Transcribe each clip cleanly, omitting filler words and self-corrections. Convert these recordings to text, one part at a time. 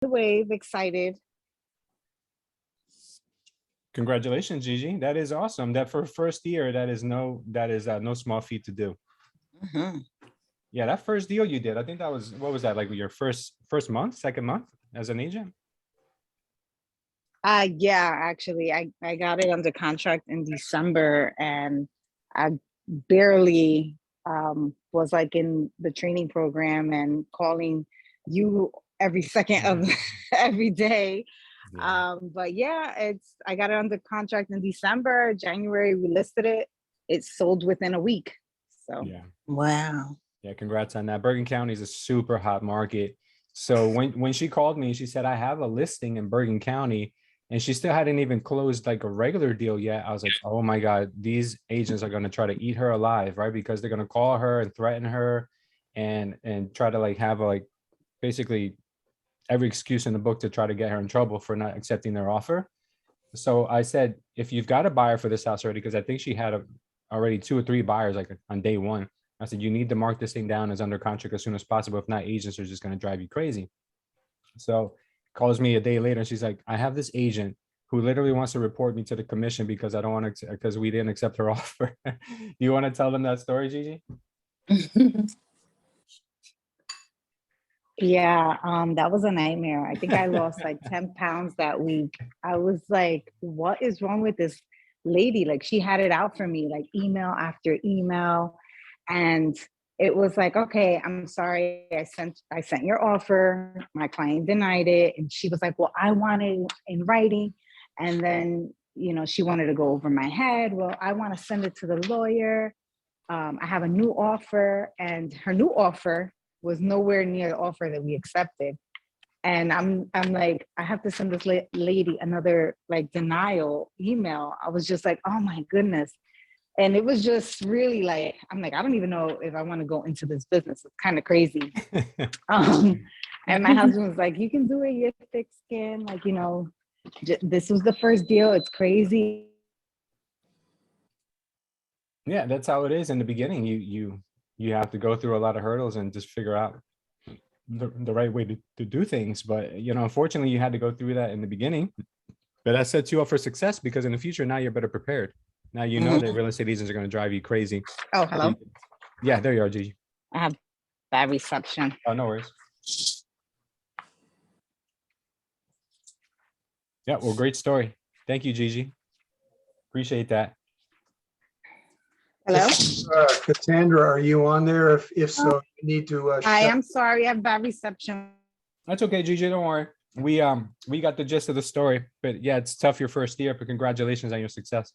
the wave, excited. Congratulations, Gigi. That is awesome. That for first year, that is no small feat to do. Mhm. Yeah, that first deal you did, I think that was, what was that, like your first month, second month as an agent? Yeah, actually, I got it under contract in December, and I barely was like in the training program and calling you every second of every day. Yeah. But yeah, I got it under contract in December. January we listed it. It sold within a week. So Yeah. Wow. Yeah, congrats on that. Bergen County is a super hot market. So when she called me, she said, I have a listing in Bergen County, and she still hadn't even closed like a regular deal yet. I was like, oh my God, these agents are going to try to eat her alive, right? Because they're going to call her and threaten her and try to like have a, like basically every excuse in the book to try to get her in trouble for not accepting their offer. So I said, if you've got a buyer for this house already, because I think she had already 2 or 3 buyers like on day one. I said, you need to mark this thing down as under contract as soon as possible. If not, agents are just going to drive you crazy. So calls me a day later and she's like, I have this agent who literally wants to report me to the commission because I don't want to, because we didn't accept her offer. Do you want to tell them that story, Gigi? yeah, that was a nightmare. I think I lost like 10 pounds that week. I was like, what is wrong with this lady? Like, she had it out for me, like email after email. And it was like, okay, I'm sorry. I sent your offer. My client denied it. And she was like, well, I want it in writing. And then, she wanted to go over my head. Well, I want to send it to the lawyer. I have a new offer, and her new offer was nowhere near the offer that we accepted. And I'm like, I have to send this lady another like denial email. I was just like, oh my goodness. And it was just really like, I'm like, I don't even know if I want to go into this business. It's kind of crazy. And my husband was like, you can do it, you're thick skin. Like, this was the first deal. It's crazy. Yeah, that's how it is in the beginning. You have to go through a lot of hurdles and just figure out the right way to do things. But unfortunately, you had to go through that in the beginning. But that sets you up for success because in the future, now you're better prepared. Now you know that real estate agents are going to drive you crazy. Oh, hello. Yeah, there you are, Gigi. I have bad reception. Oh, no worries. Yeah, well, great story. Thank you, Gigi. Appreciate that. Hello? Cassandra, are you on there? If so, you need to. Hi, I'm sorry. I have bad reception. That's okay, Gigi. Don't worry. We got the gist of the story, but yeah, it's tough your first year, but congratulations on your success.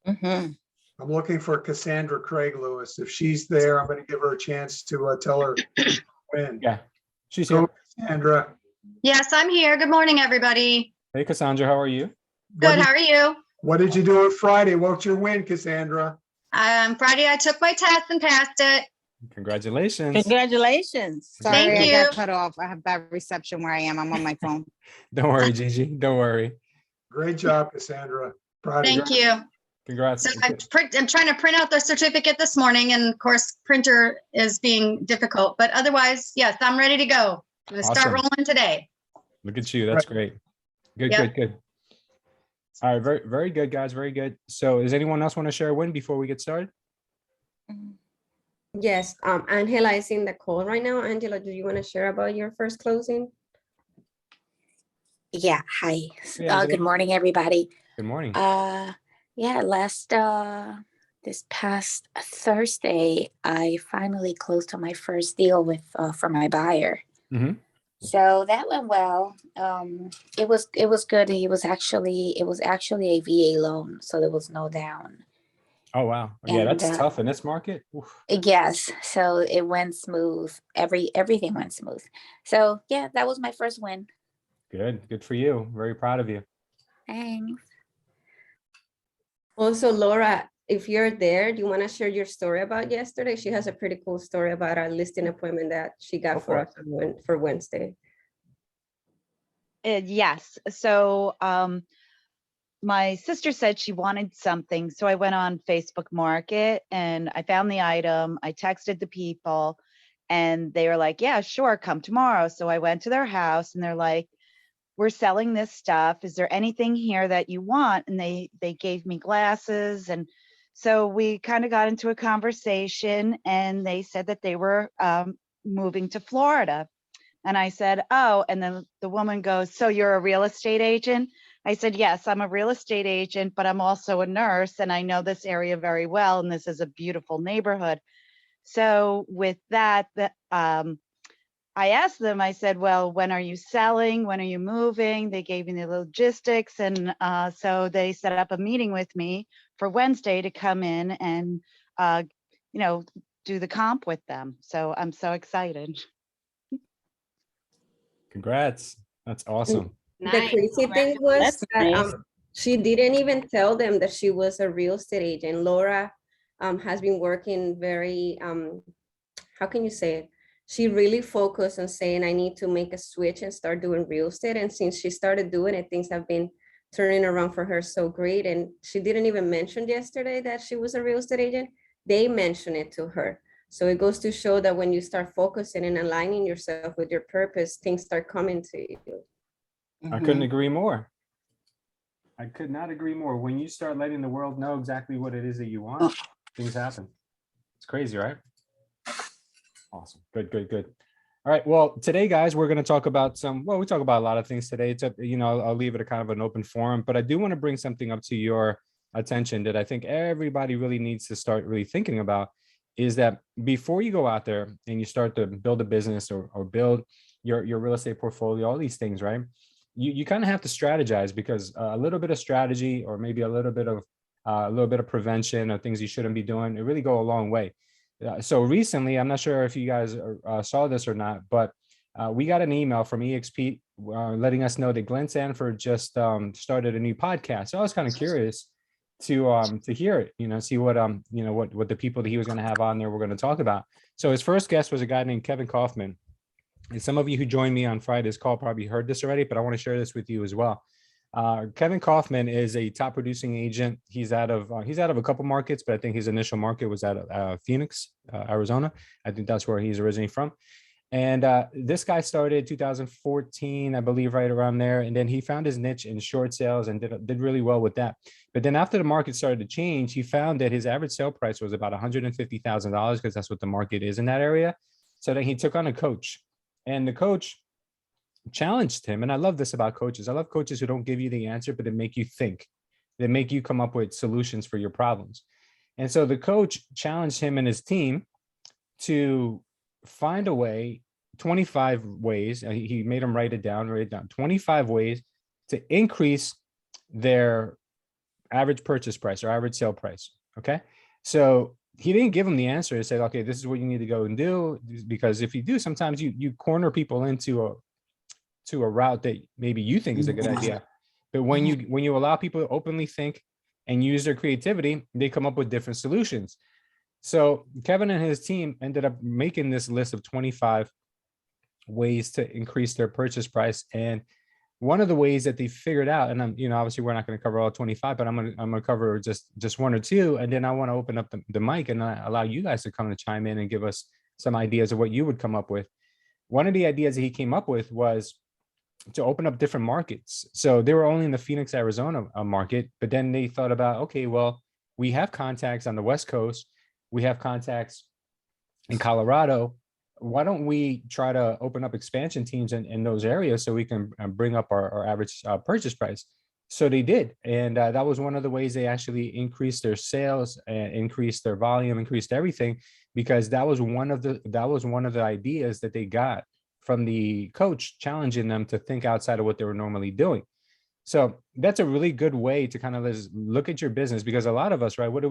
I'm looking for Cassandra Craig Lewis. If she's there, I'm going to give her a chance to tell her when. Yeah, she's Go, here. Cassandra. Yes, I'm here. Good morning, everybody. Hey, Cassandra, how are you? Good. How are you? What did you do on Friday? What's your win, Cassandra? Friday, I took my test and passed it. Congratulations. Congratulations. Sorry, Thank I you. got cut off. I have bad reception where I am. I'm on my phone. Don't worry, Gigi. Don't worry. Great job, Cassandra. Proud of Thank you. Congrats. So I'm trying to print out the certificate this morning, and of course, printer is being difficult. But otherwise, yes, I'm ready to go. I'm gonna start Awesome. rolling today. Look at you. That's great. Good, Yep. good. All right, very, very good, guys. Very good. So does anyone else want to share a win before we get started? Yes, Angela is in the call right now. Angela, do you want to share about your first closing? Yeah, hi. Yeah, Good morning, everybody. Good morning. Yeah, this past Thursday, I finally closed on my first deal with for my buyer. Mhm. So that went well. It was good. It was actually a VA loan, so there was no down. Oh, wow. Yeah, And, that's tough in this market. Oof. Yes, so it went smooth. Everything went smooth. So yeah, that was my first win. Good. Good for you. Very proud of you. Thanks. Also, Laura, if you're there, do you want to share your story about yesterday? She has a pretty cool story about a listing appointment that she got Go for for us for Wednesday. Yes. So my sister said she wanted something. So I went on Facebook Market and I found the item. I texted the people And they were like, yeah, sure, come tomorrow. So I went to their house and they're like, we're selling this stuff. Is there anything here that you want? And they gave me glasses. And so we kind of got into a conversation, and they said that they were moving to Florida. And I said, oh, and then the woman goes, so you're a real estate agent? I said, yes, I'm a real estate agent, but I'm also a nurse, and I know this area very well, and this is a beautiful neighborhood. So with that, I asked them, I said, well, when are you selling? When are you moving? They gave me the logistics. And so they set up a meeting with me for Wednesday to come in and, do the comp with them. So I'm so excited. Congrats. That's awesome. The crazy thing was That's that nice. she didn't even tell them that she was a real estate agent. Laura has been working very, how can you say it? She really focused on saying, I need to make a switch and start doing real estate. And since she started doing it, things have been turning around for her so great. And she didn't even mention yesterday that she was a real estate agent. They mentioned it to her. So it goes to show that when you start focusing and aligning yourself with your purpose, things start coming to you. I couldn't agree more. I could not agree more. When you start letting the world know exactly what it is that you want, things happen. It's crazy, right? Awesome. Good, good, good. All right. Well, today, guys, we're going to talk about we talk about a lot of things today. It's I'll leave it a kind of an open forum, but I do want to bring something up to your attention that I think everybody really needs to start really thinking about, is that before you go out there and you start to build a business or build your real estate portfolio, all these things, right? You kind of have to strategize, because a little bit of strategy, or maybe a little bit of prevention, or things you shouldn't be doing, it really go a long way. So recently, I'm not sure if you guys saw this or not, but we got an email from EXP letting us know that Glenn Sanford just started a new podcast. So I was kind of curious to hear it, see what what the people that he was going to have on there were going to talk about. So his first guest was a guy named Kevin Kaufman. And some of you who joined me on Friday's call probably heard this already, but I want to share this with you as well. Kevin Kaufman is a top producing agent. He's out of a couple markets, but I think his initial market was out of Phoenix, Arizona. I think that's where he's originally from. And this guy started 2014, I believe, right around there. And then he found his niche in short sales and did really well with that. But then after the market started to change, he found that his average sale price was about $150,000, because that's what the market is in that area. So then he took on a coach, and the coach challenged him. And I love this about coaches. I love coaches who don't give you the answer, but they make you think. They make you come up with solutions for your problems. And so the coach challenged him and his team to find a way, 25 ways. He made them write it down, 25 ways to increase their average purchase price or average sale price. Okay. So he didn't give them the answer to say, okay, this is what you need to go and do. Because if you do, sometimes you corner people into a route that maybe you think is a good idea. But when you allow people to openly think and use their creativity, they come up with different solutions. So Kevin and his team ended up making this list of 25 ways to increase their purchase price. And one of the ways that they figured out, and obviously we're not going to cover all 25, but I'm going to cover just one or two. And then I want to open up the mic and allow you guys to come and chime in and give us some ideas of what you would come up with. One of the ideas that he came up with was to open up different markets. So they were only in the Phoenix, Arizona market, but then they thought about, okay, well, we have contacts on the West Coast. We have contacts in Colorado. Why don't we try to open up expansion teams in those areas so we can bring up our average purchase price? So they did. And that was one of the ways they actually increased their sales, increased their volume, increased everything, because that was one of the ideas that they got from the coach, challenging them to think outside of what they were normally doing. So that's a really good way to kind of look at your business, because a lot of us, right, what do?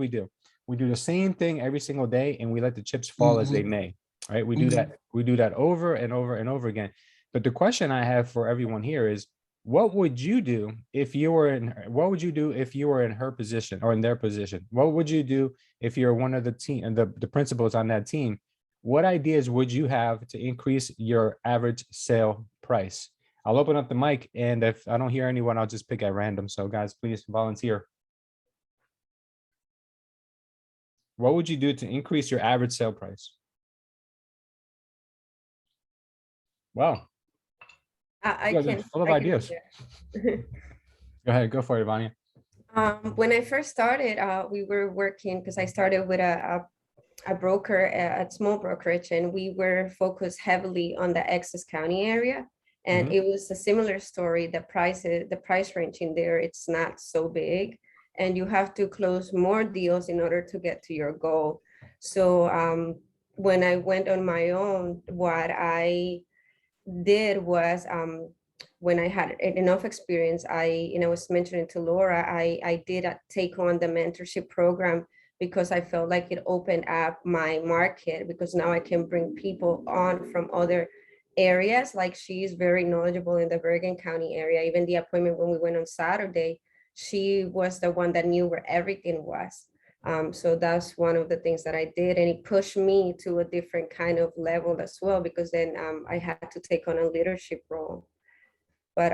We do the same thing every single day, and we let the chips fall as they may, right? We do that over and over and over again. But the question I have for everyone here is, what would you do if you were in her position or in their position? What would you do if you're one of the team and the principals on that team? What ideas would you have to increase your average sale price? I'll open up the mic, and if I don't hear anyone, I'll just pick at random. So guys, please volunteer. What would you do to increase your average sale price? Wow. I You guys are can. full of I can ideas. do that. Go ahead, go for it, Vanya. When I first started, we were working because I started with a broker, a small brokerage, and we were focused heavily on the Essex County area. And Mhm. it was a similar story. The price range in there, it's not so big, and you have to close more deals in order to get to your goal. So when I went on my own, what I did was when I had enough experience, I was mentioning to Laura, I did take on the mentorship program because I felt like it opened up my market, because now I can bring people on from other areas. Like, she's very knowledgeable in the Bergen County area. Even the appointment when we went on Saturday, she was the one that knew where everything was. So that's one of the things that I did, and it pushed me to a different kind of level as well, because then I had to take on a leadership role. But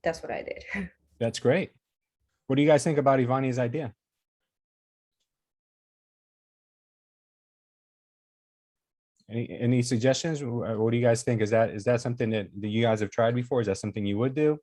that's what I did. That's great. What do you guys think about Ivani's idea? Any suggestions? What do you guys think? Is that something that you guys have tried before? Is that something you would do?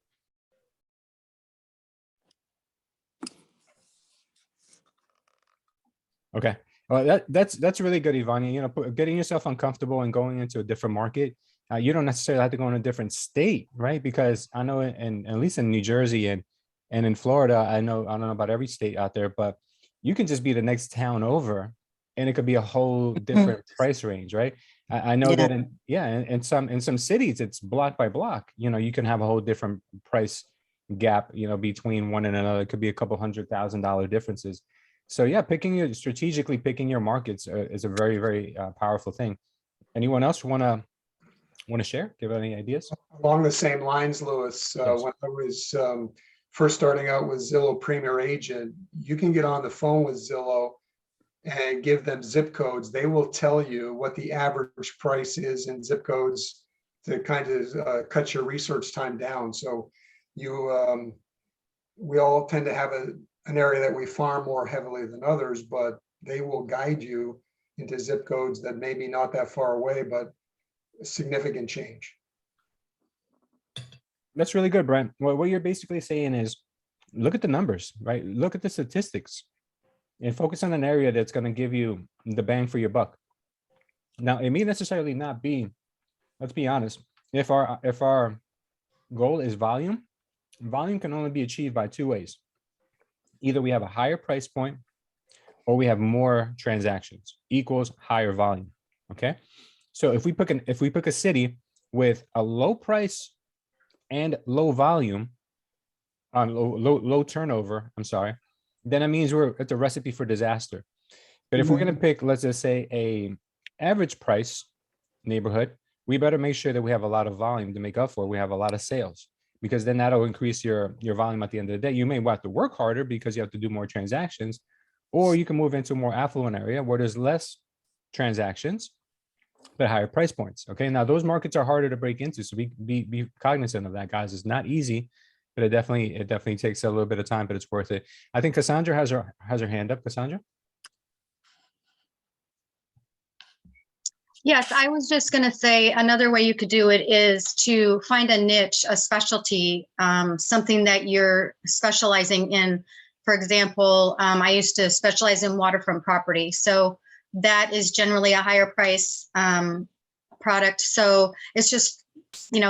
Okay. Well, that's really good, Ivani. You know, getting yourself uncomfortable and going into a different market. You don't necessarily have to go in a different state, right? Because I know at least in New Jersey and in Florida, I don't know about every state out there, but you can just be the next town over, and it could be a whole different price range, right? I know that in some cities it's block by block. You know, you can have a whole different price gap, you know, between one and another. It could be a couple $100,000 differences. So yeah, strategically picking your markets is a very, very powerful thing. Anyone else want to share? Give any ideas? Along the same lines, Louis, Yes. when I was first starting out with Zillow Premier Agent, you can get on the phone with Zillow and give them zip codes. They will tell you what the average price is in zip codes to kind of cut your research time down. So we all tend to have an area that we farm more heavily than others, but they will guide you into zip codes that may be not that far away, but significant change. That's really good, Brent. What you're basically saying is look at the numbers, right? Look at the statistics and focus on an area that's going to give you the bang for your buck. Now, it may necessarily not be, let's be honest, if our goal is volume can only be achieved by two ways. Either we have a higher price point or we have more transactions equals higher volume. Okay. So if we pick a city with a low price and low volume, low turnover, I'm sorry, then it means it's a recipe for disaster. But if we're going to pick, let's just say, a average price neighborhood, we better make sure that we have a lot of volume to make up for. We have a lot of sales, because then that'll increase your volume at the end of the day. You may have to work harder because you have to do more transactions, or you can move into a more affluent area where there's less transactions but higher price points. Okay, now those markets are harder to break into, so be cognizant of that, guys. It's not easy, but it definitely takes a little bit of time, but it's worth it. I think Cassandra has her hand up. Cassandra. Yes, I was just going to say another way you could do it is to find a niche, a specialty, something that you're specializing in. For example, I used to specialize in waterfront property. So that is generally a higher price product. So it's just,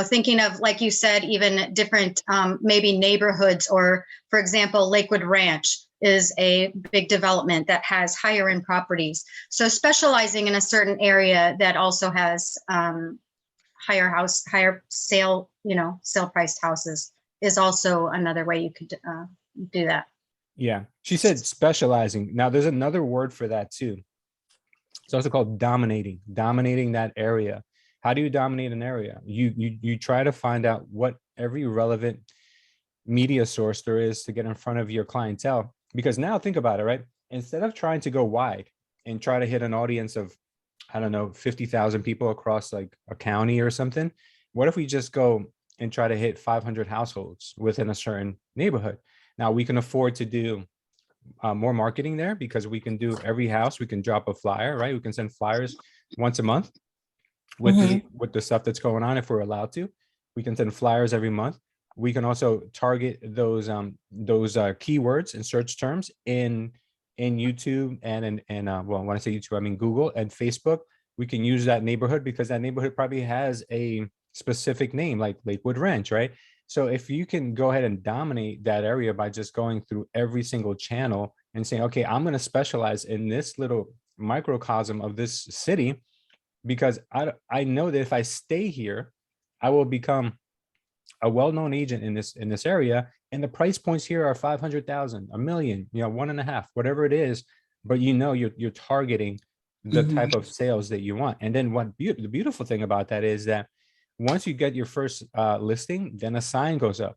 thinking of, like you said, even different maybe neighborhoods, or for example, Lakewood Ranch is a big development that has higher end properties. So specializing in a certain area that also has higher sale priced houses is also another way you could do that. Yeah, she said specializing. Now there's another word for that too. It's also called dominating that area. How do you dominate an area? You try to find out what every relevant media source there is to get in front of your clientele. Because now think about it, right? Instead of trying to go wide and try to hit an audience of, I don't know, 50,000 people across like a county or something, what if we just go and try to hit 500 households within a certain neighborhood? Now we can afford to do more marketing there, because we can do every house, we can drop a flyer, right? We can send flyers once a month. with the stuff that's going on, if we're allowed to. We can send flyers every month. We can also target those keywords and search terms in YouTube and well, when I say YouTube, I mean Google and Facebook. We can use that neighborhood because that neighborhood probably has a specific name like Lakewood Ranch, right? So if you can go ahead and dominate that area by just going through every single channel and saying, okay, I'm going to specialize in this little microcosm of this city, because I know that if I stay here, I will become a well-known agent in this area, and the price points here are 500,000, a million, 1.5, whatever it is. But you're targeting the type of sales that you want. And then the beautiful thing about that is that once you get your first listing, then a sign goes up,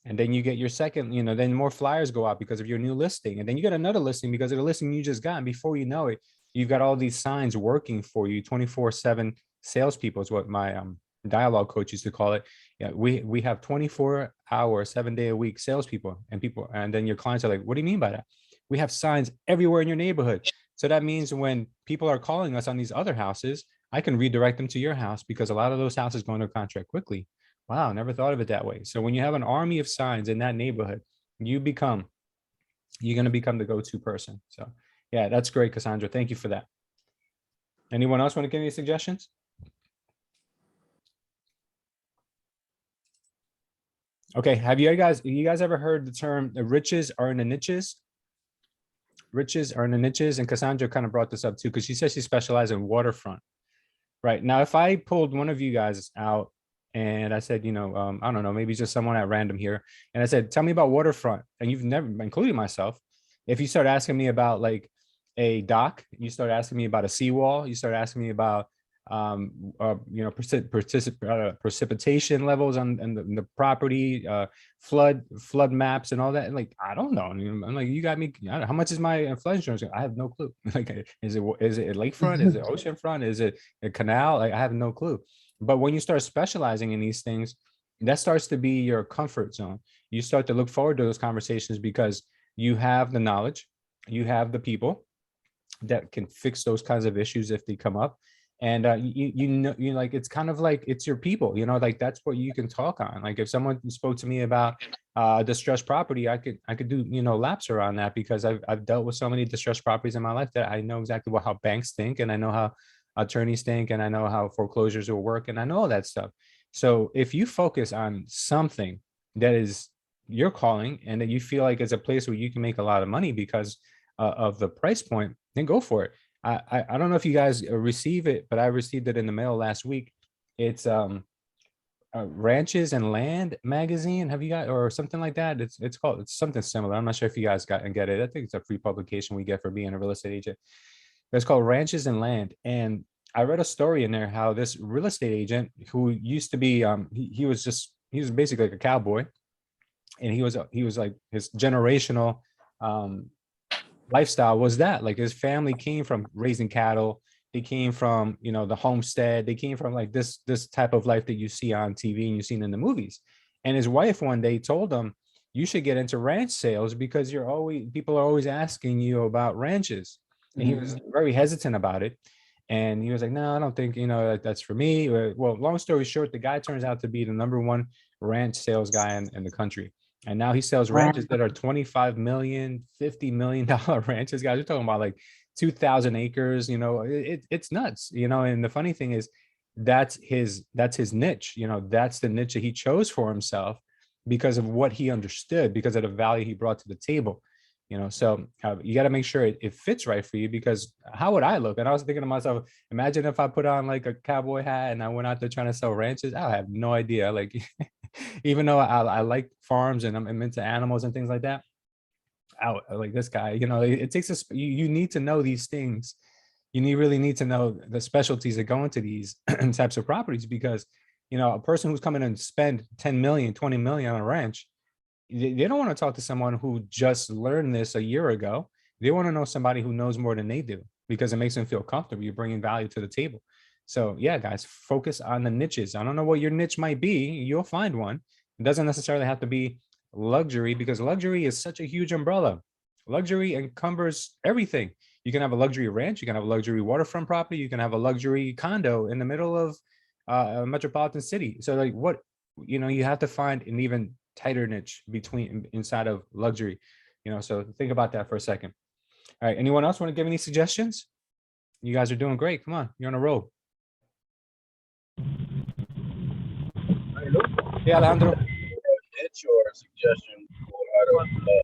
and then you get your second, then more flyers go out because of your new listing, and then you get another listing because of the listing you just got. And before you know it, you've got all these signs working for you. 24/7 salespeople is what my dialogue coach used to call it. Yeah, we have 24-hour, 7-day-a-week salespeople, and then your clients are like, what do you mean by that? We have signs everywhere in your neighborhood. So that means when people are calling us on these other houses, I can redirect them to your house because a lot of those houses go under contract quickly. Wow, never thought of it that way. So when you have an army of signs in that neighborhood, you're going to become the go-to person. So yeah, that's great, Cassandra. Thank you for that. Anyone else want to give any suggestions? Okay, have you guys ever heard the term riches are in the niches? Riches are in the niches, and Cassandra kind of brought this up too, because she says she specializes in waterfront. Right now, if I pulled one of you guys out and I said, I don't know, maybe just someone at random here, and I said, tell me about waterfront, and you've never, including myself, if you start asking me about like a dock, you start asking me about a seawall, you start asking me about precipitation levels on the property, flood maps and all that, and like I don't know. I'm like, you got me. How much is my flood insurance? I have no clue. Like, is it lakefront? Is it oceanfront? Is it a canal? Like, I have no clue. But when you start specializing in these things, that starts to be your comfort zone. You start to look forward to those conversations because you have the knowledge, you have the people that can fix those kinds of issues if they come up. And like, it's kind of like it's your people, like that's what you can talk on. Like if someone spoke to me about distressed property, I could do laps around that because I've dealt with so many distressed properties in my life that I know exactly how banks think, and I know how attorneys think, and I know how foreclosures will work, and I know all that stuff. So if you focus on something that is your calling and that you feel like it's a place where you can make a lot of money because of the price point, then go for it. I don't know if you guys receive it, but I received it in the mail last week. It's Ranches and Land magazine. Have you got, or something like that? It's called, it's something similar. I'm not sure if you guys got and get it. I think it's a free publication we get for being a real estate agent. It's called Ranches and Land. And I read a story in there how this real estate agent who used to be he was basically like a cowboy, and he was like his generational lifestyle was that, like, his family came from raising cattle, they came from the homestead, they came from like this type of life that you see on TV and you've seen in the movies. And his wife one day told him, you should get into ranch sales because people are always asking you about ranches. And he was very hesitant about it, and he was like, no, I don't think that's for me. Well, long story short, the guy turns out to be the #1 ranch sales guy in the country. And now he sells ranches that are 25 million, $50 million ranches. Guys, we're talking about like 2,000 acres. It's nuts. And the funny thing is, that's his niche. That's the niche that he chose for himself because of what he understood, because of the value he brought to the table. So you got to make sure it fits right for you, because how would I look? And I was thinking to myself, imagine if I put on like a cowboy hat and I went out there trying to sell ranches. I have no idea. Like, even though I like farms and I'm into animals and things like that, like this guy, it takes us, you need to know these things. You really need to know the specialties that go into these types of properties, because, a person who's coming and spend 10 million, 20 million on a ranch, they don't want to talk to someone who just learned this a year ago. They want to know somebody who knows more than they do, because it makes them feel comfortable. You're bringing value to the table. So yeah, guys, focus on the niches. I don't know what your niche might be. You'll find one. It doesn't necessarily have to be luxury, because luxury is such a huge umbrella. Luxury encumbers everything. You can have a luxury ranch, you can have a luxury waterfront property, you can have a luxury condo in the middle of a metropolitan city. So like what, you have to find an even tighter niche inside of luxury, so think about that for a second. All right, anyone else want to give any suggestions? You guys are doing great. Come on, you're on a roll. Hey, Alejandro. It's your suggestion for how to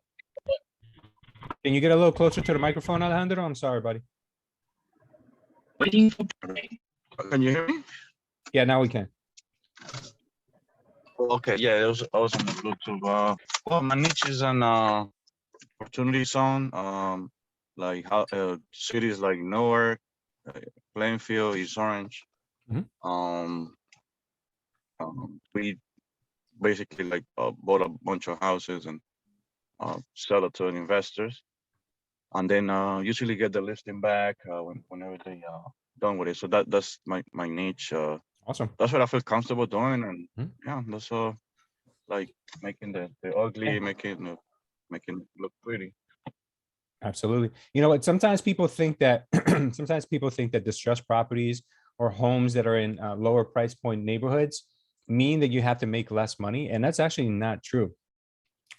Can you get a little closer to the microphone, Alejandro? I'm sorry, buddy. waiting for rain. Can you hear me? Yeah, now we can. Okay, yeah, I was on the Bluetooth. Well, my niche is an opportunity zone. Like how cities like Newark, Plainfield, East Orange. Mhm. We basically like bought a bunch of houses and sell it to investors, and then usually get the listing back whenever they done with it. So that's my niche. Awesome. That's what I feel comfortable doing, and Mhm. yeah, that's like making the ugly, making it look pretty. Absolutely. You know what? Sometimes people think that distressed properties or homes that are in lower price point neighborhoods mean that you have to make less money, and that's actually not true.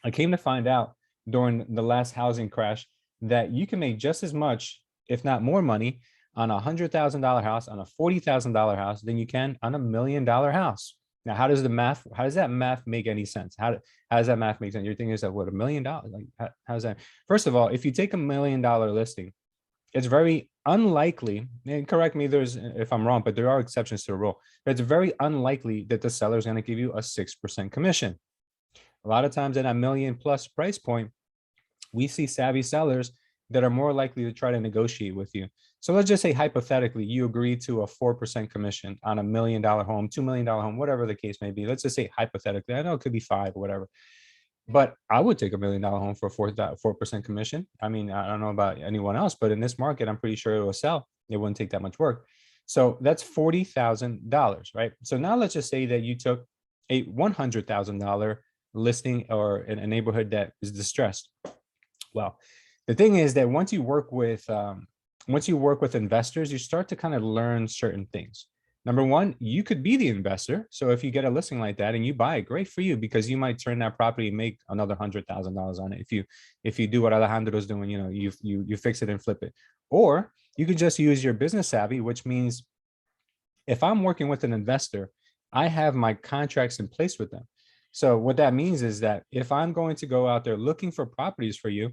I came to find out during the last housing crash that you can make just as much, if not more money, on $100,000 house, on a $40,000 house than you can on $1 million house. Now, how does that math make any sense? How does that math make sense? You're thinking is that what, $1 million? Like, how's that? First of all, if you take $1 million listing, it's very unlikely, and correct me if I'm wrong, but there are exceptions to the rule, but it's very unlikely that the seller is going to give you a 6% commission. A lot of times at a $1 million plus price point, we see savvy sellers that are more likely to try to negotiate with you. So let's just say hypothetically, you agree to a 4% commission on $1 million home, $2 million home, whatever the case may be. Let's just say hypothetically, I know it could be 5 or whatever, but I would take $1 million home for a 4% commission. I mean, I don't know about anyone else, but in this market, I'm pretty sure it will sell. It wouldn't take that much work. So that's $40,000, right? So now let's just say that you took a $100,000 listing or in a neighborhood that is distressed. Well, the thing is that once you work with investors, you start to kind of learn certain things. Number one, you could be the investor. So if you get a listing like that and you buy it, great for you, because you might turn that property and make another $100,000 on it. If you do what Alejandro's doing, you fix it and flip it. Or you could just use your business savvy, which means if I'm working with an investor, I have my contracts in place with them. So what that means is that if I'm going to go out there looking for properties for you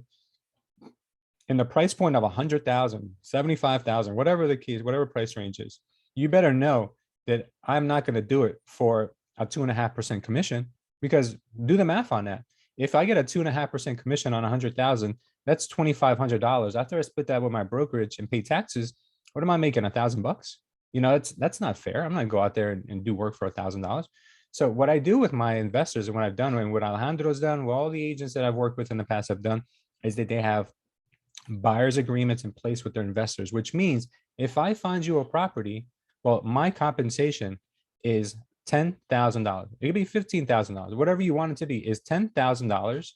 in the price point of 100,000, 75,000, whatever the case, whatever price range is, you better know that I'm not going to do it for a 2.5% commission, because do the math on that. If I get a 2.5% commission on 100,000, that's $2,500. After I split that with my brokerage and pay taxes, what am I making? $1,000? That's not fair. I'm not going to go out there and do work for $1,000. So what I do with my investors and what I've done and what Alejandro's done, what all the agents that I've worked with in the past have done, is that they have buyer's agreements in place with their investors, which means if I find you a property, well, my compensation is $10,000. It could be $15,000, whatever you want it to be, is $10,000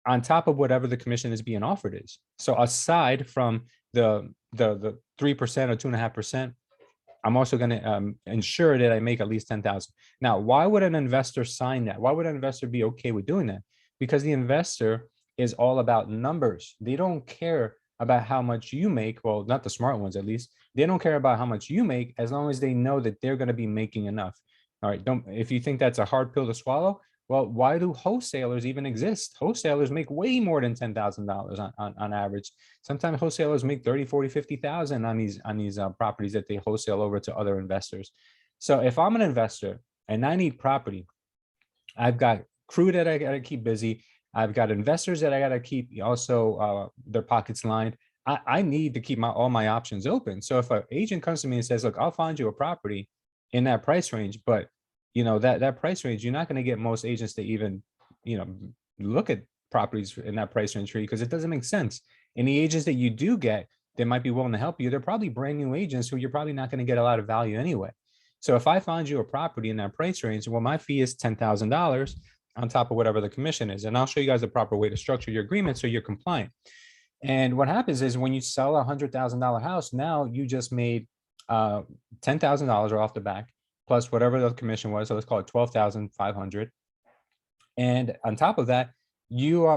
on top of whatever the commission is being offered is. So aside from the 3% or 2.5%, I'm also going to ensure that I make at least 10,000. Now, why would an investor sign that? Why would an investor be okay with doing that? Because the investor is all about numbers. They don't care about how much you make. Well, not the smart ones, at least. They don't care about how much you make as long as they know that they're going to be making enough. All right. If you think that's a hard pill to swallow, well, why do wholesalers even exist? Wholesalers make way more than $10,000 on average. Sometimes wholesalers make 30, 40, 50,000 on these properties that they wholesale over to other investors. So if I'm an investor and I need property, I've got crew that I got to keep busy. I've got investors that I got to keep also their pockets lined. I need to keep all my options open. So if an agent comes to me and says, look, I'll find you a property in that price range, but that price range, you're not going to get most agents to even, look at properties in that price range for you, because it doesn't make sense. And the agents that you do get that might be willing to help you, they're probably brand new agents who you're probably not going to get a lot of value anyway. So if I find you a property in that price range, well, my fee is $10,000 on top of whatever the commission is. And I'll show you guys the proper way to structure your agreement so you're compliant. And what happens is when you sell $100,000 house, now you just made $10,000 off the back, plus whatever the commission was. So let's call it 12,500. And on top of that, you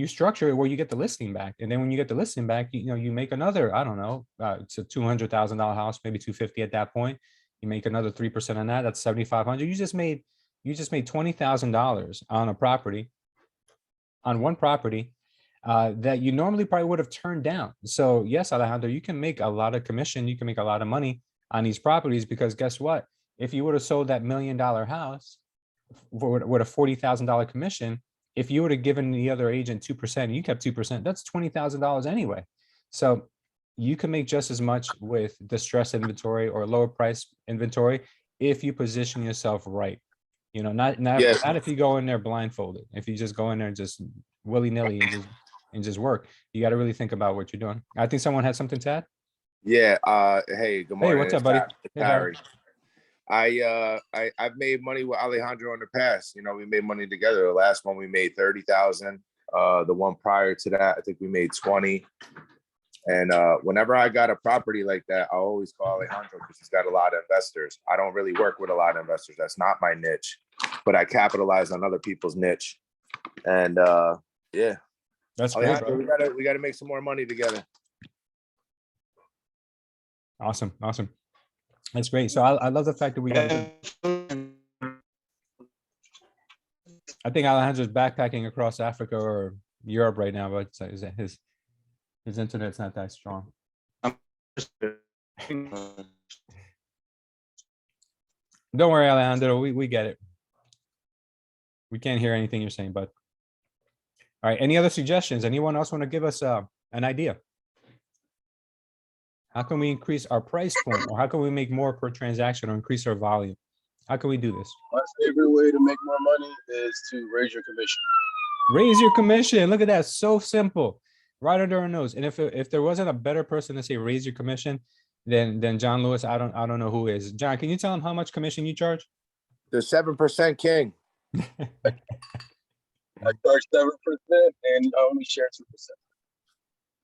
structure it where you get the listing back. And then when you get the listing back, you make another, I don't know, it's a $200,000 house, maybe 250 at that point. You make another 3% on that. That's 7,500. You just made $20,000 on a property, on one property that you normally probably would have turned down. So yes, Alejandro, you can make a lot of commission. You can make a lot of money on these properties, because guess what? If you would have sold that $1 million house with a $40,000 commission, if you would have given the other agent 2% and you kept 2%, that's $20,000 anyway. So you can make just as much with distressed inventory or lower price inventory if you position yourself right. Not Yes. if you go in there blindfolded. If you just go in there and just willy-nilly and just work, you got to really think about what you're doing. I think someone had something to add. Yeah. Hey, good morning. Hey, what's up, buddy? Hey, Harry. I've made money with Alejandro in the past. We made money together. The last one we made 30,000. The one prior to that, I think we made 20. And whenever I got a property like that, I always call Alejandro because he's got a lot of investors. I don't really work with a lot of investors. That's not my niche, but I capitalize on other people's niche. And yeah, that's great, bro. we gotta make some more money together. Awesome. That's great. So I love the fact that we got. I think Alejandro's backpacking across Africa or Europe right now, but his internet's not that strong. Don't worry, Alejandro. We get it. We can't hear anything you're saying, but all right. Any other suggestions? Anyone else want to give us an idea? How can we increase our price point, or how can we make more per transaction, or increase our volume? How can we do this? My favorite way to make more money is to raise your commission. Raise your commission. Look at that. So simple. Right under our nose. And if there wasn't a better person to say raise your commission than John Lewis, I don't know who is. John, can you tell him how much commission you charge? The 7% king. I charge 7% and I only share 2%.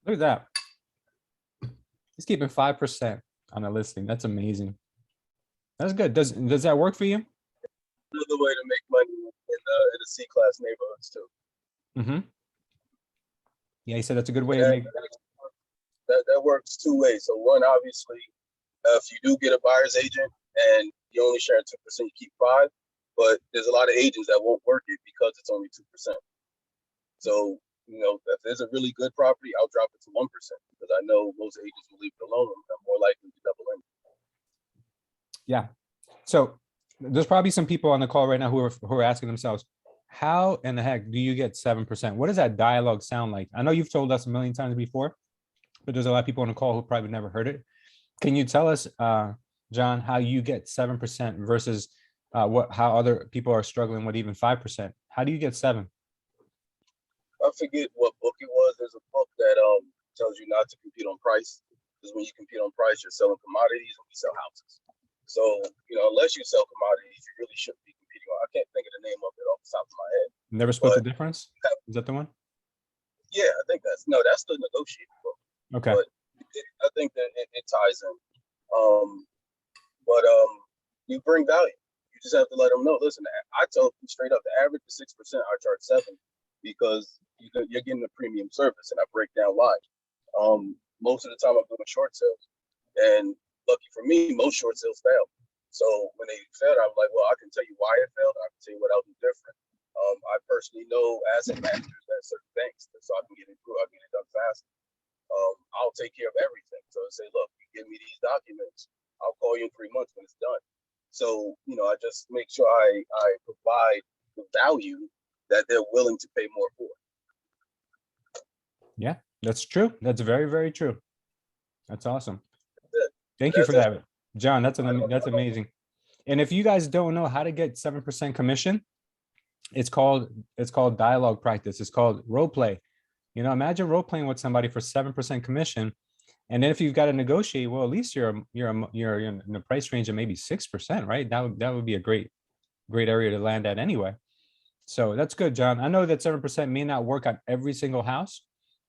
Look at that. He's keeping 5% on a listing. That's amazing. That's good. Does that work for you? Another way to make money in the C-class neighborhoods too. Mm-hmm. Yeah, he said that's a good way to make. That works two ways. So one, obviously, if you do get a buyer's agent and you only share 2%, you keep 5%. But there's a lot of agents that won't work it because it's only 2%. So if there's a really good property, I'll drop it to 1% because I know most agents will leave it alone. I'm more likely to double in. Yeah. So there's probably some people on the call right now who are asking themselves, how in the heck do you get 7%? What does that dialogue sound like? I know you've told us a million times before, but there's a lot of people on the call who probably never heard it. Can you tell us, John, how you get 7% versus how other people are struggling with even 5%? How do you get 7%? I forget what book it was. There's a book that tells you not to compete on price, because when you compete on price, you're selling commodities and we sell houses. So unless you sell commodities, you really shouldn't be competing on. I can't think of the name of it off the top of my head. Never Split the Difference? Is that the one? Yeah, I think that's the negotiating book. Okay. But I think that it ties in. You bring value. You just have to let them know. Listen, I tell them straight up, the average is 6%. I charge 7% because you're getting a premium service, and I break down why. Most of the time, I'm doing short sales, and lucky for me, most short sales fail. So when they failed, I'm like, well, I can tell you why it failed. I can tell you what I'll do different. I personally know asset managers at certain banks, so I can get it through. I can get it done fast. I'll take care of everything. So I say, look, you give me these documents, I'll call you in 3 months when it's done. So I just make sure I provide the value that they're willing to pay more for. Yeah, that's true. That's very, very true. That's awesome. Thank you for that, John. That's amazing. And if you guys don't know how to get 7% commission, it's called dialogue practice. It's called role play. Imagine role playing with somebody for 7% commission, and then if you've got to negotiate, well, at least you're in the price range of maybe 6%, right? That would be a great area to land at anyway. So that's good, John. I know that 7% may not work on every single house,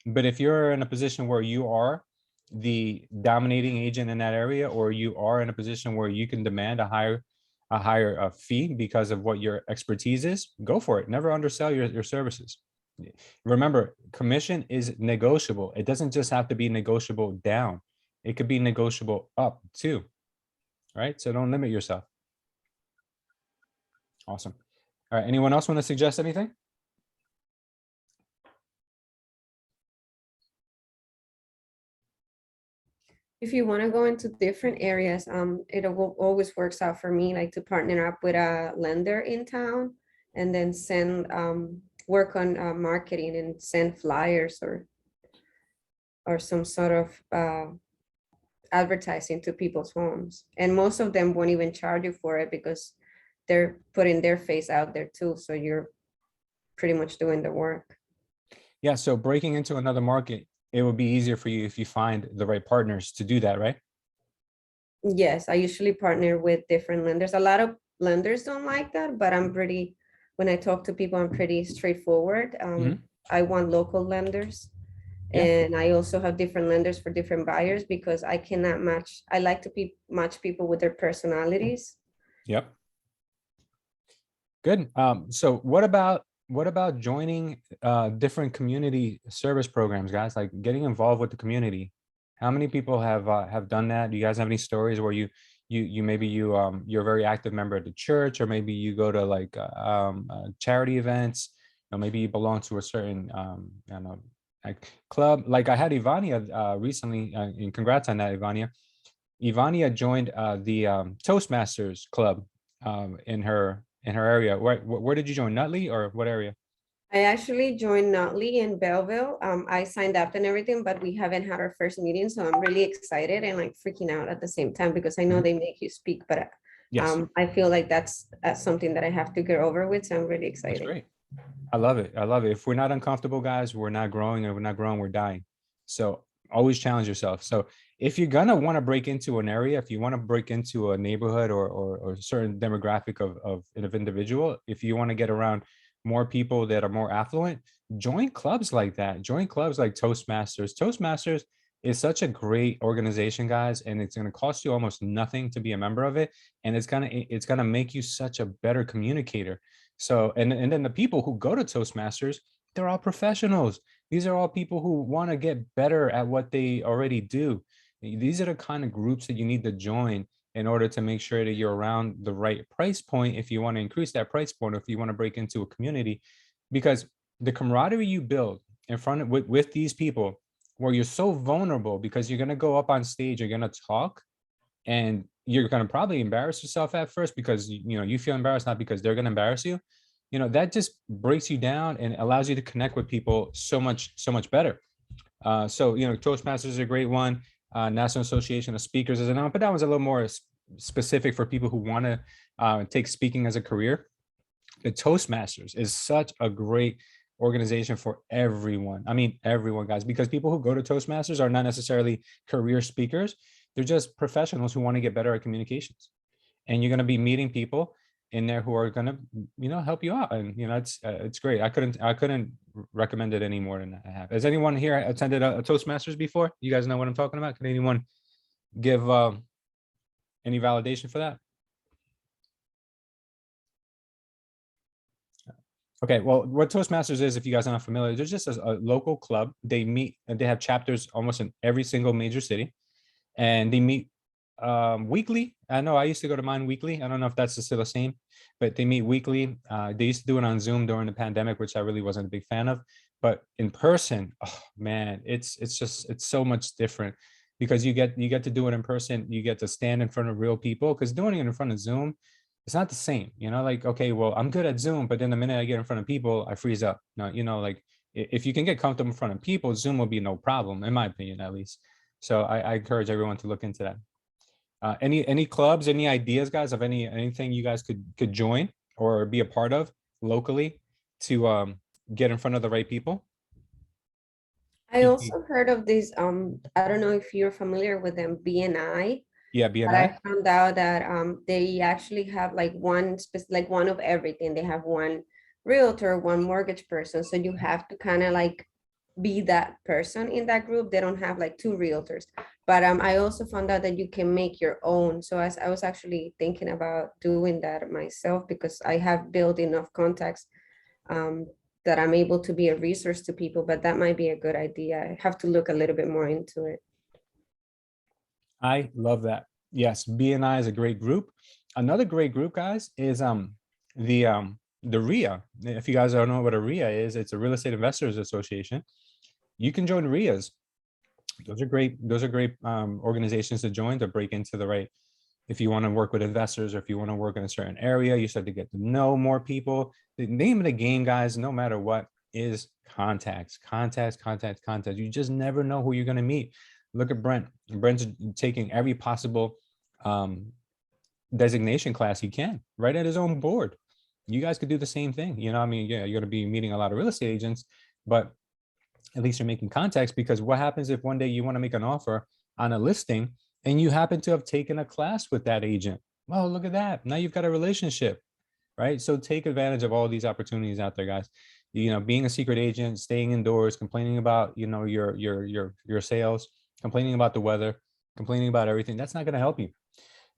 But if you're in a position where you are the dominating agent in that area, or you are in a position where you can demand a higher fee because of what your expertise is, go for it. Never undersell your services. Remember, commission is negotiable. It doesn't just have to be negotiable down. It could be negotiable up too, right? So don't limit yourself. Awesome. All right, anyone else want to suggest anything? If you want to go into different areas, always works out for me, like to partner up with a lender in town and then send work on marketing and send flyers or some sort of advertising to people's homes. And most of them won't even charge you for it because they're putting their face out there too. So you're pretty much doing the work. Yeah, so breaking into another market, it would be easier for you if you find the right partners to do that, right? Yes, I usually partner with different lenders. A lot of lenders don't like that, but when I talk to people, I'm pretty straightforward. I want local lenders. Yeah. And I also have different lenders for different buyers because I cannot match. I like to match people with their personalities. Yep. Good. So what about joining different community service programs, guys? Like getting involved with the community. How many people have done that? Do you guys have any stories where you're a very active member of the church, or maybe you go to like charity events, or maybe you belong to a certain I don't know, like club. Like I had Ivania recently, and congrats on that, Ivania. Ivania joined the Toastmasters club in her area. Where did you join? Nutley, or what area? I actually joined Notley in Belleville. I signed up and everything, but we haven't had our first meeting. So I'm really excited and like freaking out at the same time because I know they make you speak, but Yes. I feel like that's something that I have to get over with. So I'm really excited. That's great. I love it. I love it. If we're not uncomfortable, guys, we're not growing, and we're not growing, we're dying. So always challenge yourself. So if you're gonna want to break into an area, if you want to break into a neighborhood or a certain demographic of individual, if you want to get around more people that are more affluent, join clubs like that. Join clubs like Toastmasters. Toastmasters is such a great organization, guys, and it's going to cost you almost nothing to be a member of it, and it's gonna make you such a better communicator. So, and then the people who go to Toastmasters, they're all professionals. These are all people who want to get better at what they already do. These are the kind of groups that you need to join in order to make sure that you're around the right price point if you want to increase that price point, or if you want to break into a community. Because the camaraderie you build in front of with these people, where you're so vulnerable, because you're going to go up on stage, you're going to talk, and you're going to probably embarrass yourself at first because you feel embarrassed, not because they're going to embarrass you. That just breaks you down and allows you to connect with people so much better. So Toastmasters is a great one. National Association of Speakers is another, but that one's a little more specific for people who want to take speaking as a career. The Toastmasters is such a great organization for everyone. I mean, everyone, guys, because people who go to Toastmasters are not necessarily career speakers. They're just professionals who want to get better at communications. And you're going to be meeting people in there who are going to, help you out. And, it's great. I couldn't recommend it any more than I have. Has anyone here attended a Toastmasters before? You guys know what I'm talking about? Can anyone give any validation for that? Okay, well, what Toastmasters is, if you guys are not familiar, there's just a local club. They meet, and they have chapters almost in every single major city, and they meet weekly. I know I used to go to mine weekly. I don't know if that's still the same, but they meet weekly. They used to do it on Zoom during the pandemic, which I really wasn't a big fan of. But in person, oh man, it's so much different, because you get to do it in person. You get to stand in front of real people, because doing it in front of Zoom, it's not the same. Like, okay, well, I'm good at Zoom, but then the minute I get in front of people, I freeze up. No, like if you can get comfortable in front of people, Zoom will be no problem, in my opinion, at least. So I encourage everyone to look into that. Any clubs, any ideas, guys, of anything you guys could join or be a part of locally to get in front of the right people? I also heard of this, I don't know if you're familiar with them, BNI. Yeah, But BNI. I found out that they actually have like one one of everything. They have one realtor, one mortgage person. So you have to kind of like be that person in that group. They don't have like two realtors. But I also found out that you can make your own. So I was actually thinking about doing that myself, because I have built enough contacts that I'm able to be a resource to people, but that might be a good idea. I have to look a little bit more into it. I love that. Yes, BNI is a great group. Another great group, guys, is the RIA. If you guys don't know what a RIA is, it's a Real Estate Investors Association. You can join RIAs. Those are great. Those are great organizations to join to break into the right. If you want to work with investors, or if you want to work in a certain area, you start to get to know more people. The name of the game, guys, no matter what, is contacts, contacts, contacts, contacts. You just never know who you're going to meet. Look at Brent. Brent's taking every possible designation class he can, right at his own board. You guys could do the same thing. You know, I mean, yeah, you're going to be meeting a lot of real estate agents, but at least you're making contacts. Because what happens if one day you want to make an offer on a listing and you happen to have taken a class with that agent? Well, look at that. Now you've got a relationship, right? So take advantage of all these opportunities out there, guys. You know, being a secret agent, staying indoors, complaining about, you know, your sales, complaining about the weather, complaining about everything, that's not going to help you.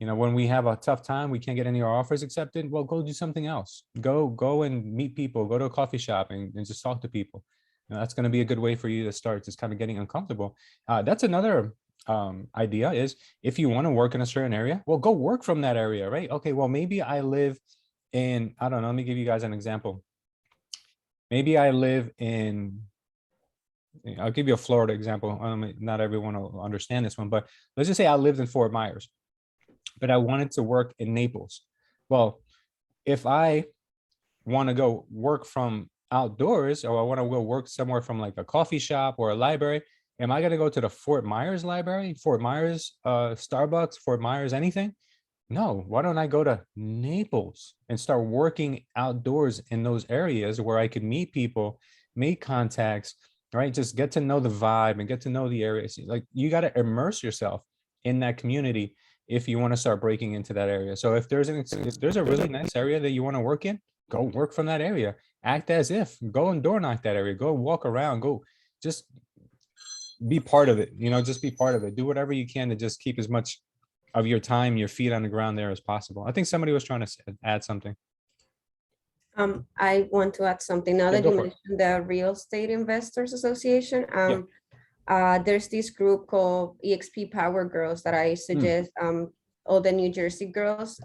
You know, when we have a tough time, we can't get any of our offers accepted, well, go do something else. Go and meet people, go to a coffee shop and just talk to people. You know, that's going to be a good way for you to start just kind of getting uncomfortable. That's another idea, is if you want to work in a certain area, well, go work from that area, right? Okay, well, maybe I live in, I don't know, let me give you guys an example. Maybe I live in, I'll give you a Florida example. Not everyone will understand this one, but let's just say I lived in Fort Myers, but I wanted to work in Naples. Well, if I want to go work from outdoors, or I want to go work somewhere from like a coffee shop or a library, am I going to go to the Fort Myers library, Fort Myers Starbucks, Fort Myers anything? No. Why don't I go to Naples and start working outdoors in those areas where I could meet people, make contacts, right? Just get to know the vibe and get to know the areas. Like, you got to immerse yourself in that community if you want to start breaking into that area. So if there's a really nice area that you want to work in, go work from that area. Act as if, go and door knock that area, go walk around, go just be part of it. You know, just be part of it. Do whatever you can to just keep as much of your time, your feet on the ground there as possible. I think somebody was trying to add something. I want to add something now Yeah, that go you for it. mentioned the Real Estate Investors Association. Yeah. There's this group called EXP Power Girls that I suggest all the New Jersey girls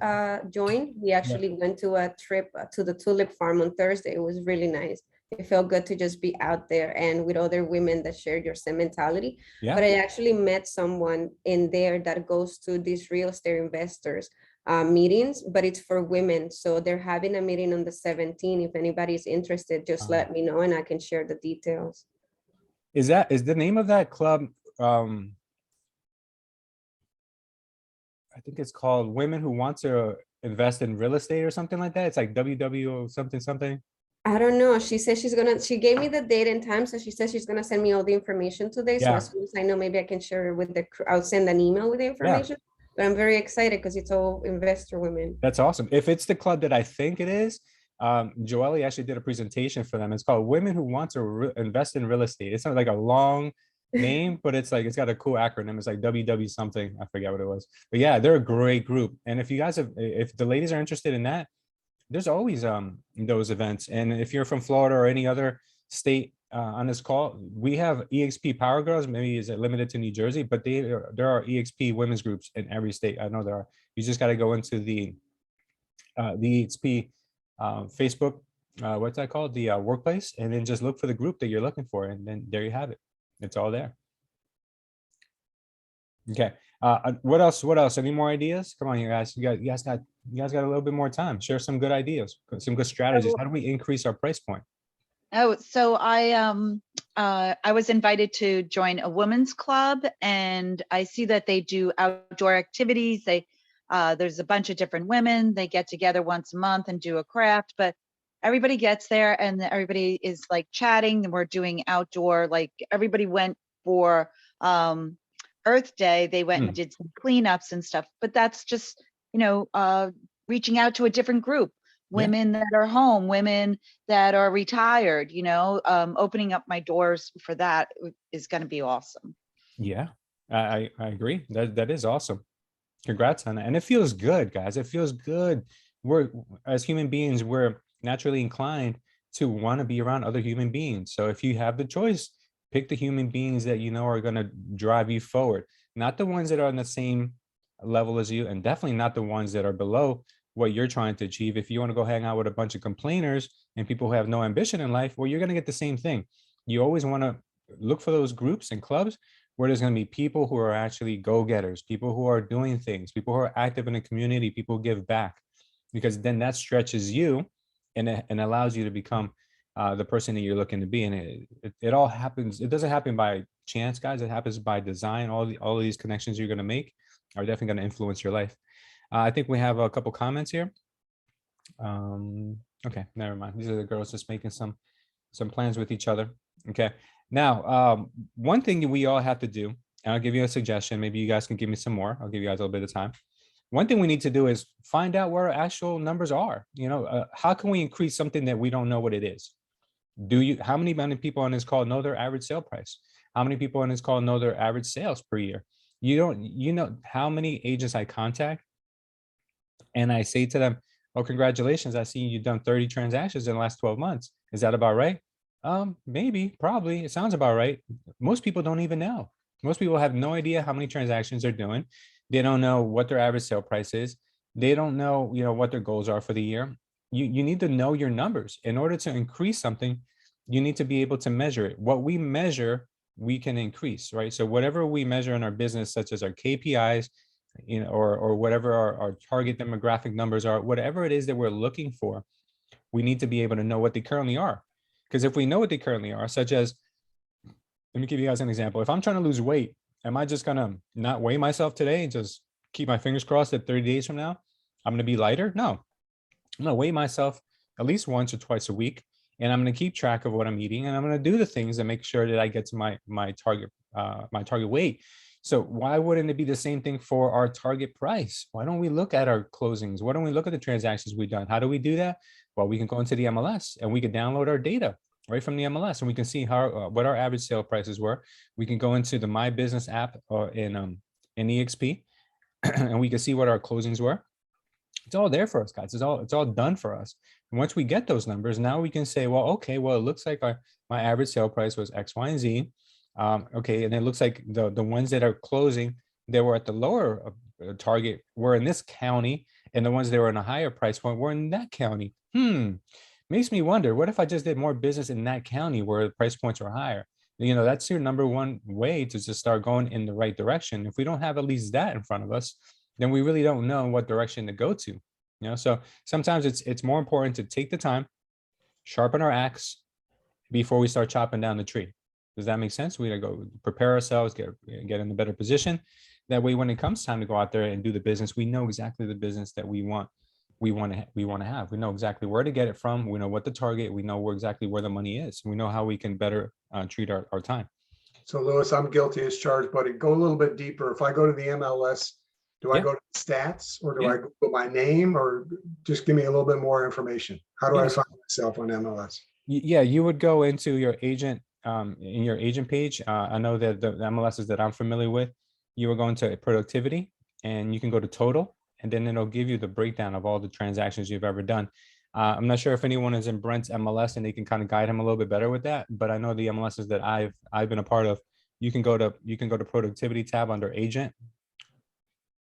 join. We actually went to a trip to the Tulip Farm on Thursday. It was really nice. It felt good to just be out there and with other women that shared your same mentality. Yeah. But I actually met someone in there that goes to these real estate investors meetings, but it's for women. So they're having a meeting on the 17th. If anybody's interested, just let me know and I can share the details. Is the name of that club? I think it's called Women Who Want to Invest in Real Estate or something like that. It's like WW something something. I don't know. She said she gave me the date and time. So she said she's gonna send me all the information today. So Yeah. as soon as I know, maybe I can share it with I'll send an email with the information. But I'm very excited because it's all investor women. That's awesome. If it's the club that I think it is, Joelle actually did a presentation for them. It's called Women Who Want to Invest in Real Estate. It's not like a long name, but it's got a cool acronym. It's like WW something. I forget what it was. But yeah, they're a great group. And if you guys if the ladies are interested in that, there's always those events. And if you're from Florida or any other state on this call, we have EXP Power Girls. Maybe is it limited to New Jersey, but there are EXP women's groups in every state. I know there are. You just got to go into the EXP Facebook, what's that called? The workplace, and then just look for the group that you're looking for, and then there you have it. It's all there. Okay. What else? What else? Any more ideas? Come on, you guys. You guys got a little bit more time. Share some good ideas, some good strategies. How do we increase our price point? Oh, so I was invited to join a women's club, and I see that they do outdoor activities. There's a bunch of different women. They get together once a month and do a craft, but everybody gets there and everybody is like chatting, and we're doing outdoor, like everybody went for Earth Day. They went and did some cleanups and stuff, but that's just, reaching out to a different group. women that are home, women that are retired, you know, opening up my doors for that is going to be awesome. Yeah, I agree. That is awesome. Congrats on that. And it feels good, guys. It feels good. We're, as human beings, we're naturally inclined to want to be around other human beings. So if you have the choice, pick the human beings that you know are going to drive you forward, not the ones that are on the same level as you, and definitely not the ones that are below what you're trying to achieve. If you want to go hang out with a bunch of complainers and people who have no ambition in life, well, you're going to get the same thing. You always want to look for those groups and clubs where there's going to be people who are actually go-getters, people who are doing things, people who are active in the community, people who give back, because then that stretches you and allows you to become the person that you're looking to be. And it all happens. It doesn't happen by chance, guys. It happens by design. All of these connections you're going to make are definitely going to influence your life. I think we have a couple comments here. Okay, never mind. These are the girls just making some plans with each other. Okay. Now, one thing that we all have to do, and I'll give you a suggestion. Maybe you guys can give me some more. I'll give you guys a little bit of time. One thing we need to do is find out where our actual numbers are. You know, how can we increase something that we don't know what it is? How many people on this call know their average sale price? How many people on this call know their average sales per year? You know how many agents I contact and I say to them, oh, congratulations, I see you've done 30 transactions in the last 12 months. Is that about right? Maybe, probably. It sounds about right. Most people don't even know. Most people have no idea how many transactions they're doing. They don't know what their average sale price is. They don't know, you know, what their goals are for the year. You need to know your numbers. In order to increase something, you need to be able to measure it. What we measure, we can increase, right? So whatever we measure in our business, such as our KPIs, you know, or whatever our target demographic numbers are, whatever it is that we're looking for, we need to be able to know what they currently are. Because if we know what they currently are, such as, let me give you guys an example. If I'm trying to lose weight, am I just gonna not weigh myself today and just keep my fingers crossed that 30 days from now, I'm gonna be lighter? No, I'm gonna weigh myself at least once or twice a week, and I'm gonna keep track of what I'm eating, and I'm gonna do the things that make sure that I get to my target weight. So why wouldn't it be the same thing for our target price? Why don't we look at our closings? Why don't we look at the transactions we've done? How do we do that? Well, we can go into the MLS and we can download our data right from the MLS, and we can see how what our average sale prices were. We can go into the My Business app in EXP, and we can see what our closings were. It's all there for us, guys. It's all done for us. And once we get those numbers, now we can say, well, okay, well, it looks like my average sale price was X, Y, and Z. Okay, and it looks like the ones that are closing, they were at the lower target were in this county, and the ones that were in a higher price point were in that county. Makes me wonder, what if I just did more business in that county where the price points are higher? You know, that's your number one way to just start going in the right direction. If we don't have at least that in front of us, then we really don't know what direction to go to. You know, so sometimes it's more important to take the time, sharpen our axe before we start chopping down the tree. Does that make sense? We gotta go prepare ourselves, get in a better position. That way, when it comes time to go out there and do the business, we know exactly the business that we want to have. We know exactly where to get it from. We know what the target. We know exactly where the money is. We know how we can better treat our time. So Louis, I'm guilty as charged, buddy. Go a little bit deeper. If I go to the MLS, do I go to stats, or do I go my name, or just give me a little bit more information? How do I find myself on MLS? Yeah, you would go into your agent, in your agent page. I know that the MLSs that I'm familiar with, you will go into productivity and you can go to total, and then it'll give you the breakdown of all the transactions you've ever done. I'm not sure if anyone is in Brent's MLS and they can kind of guide him a little bit better with that, but I know the MLSs that I've been a part of, you can go to productivity tab under agent,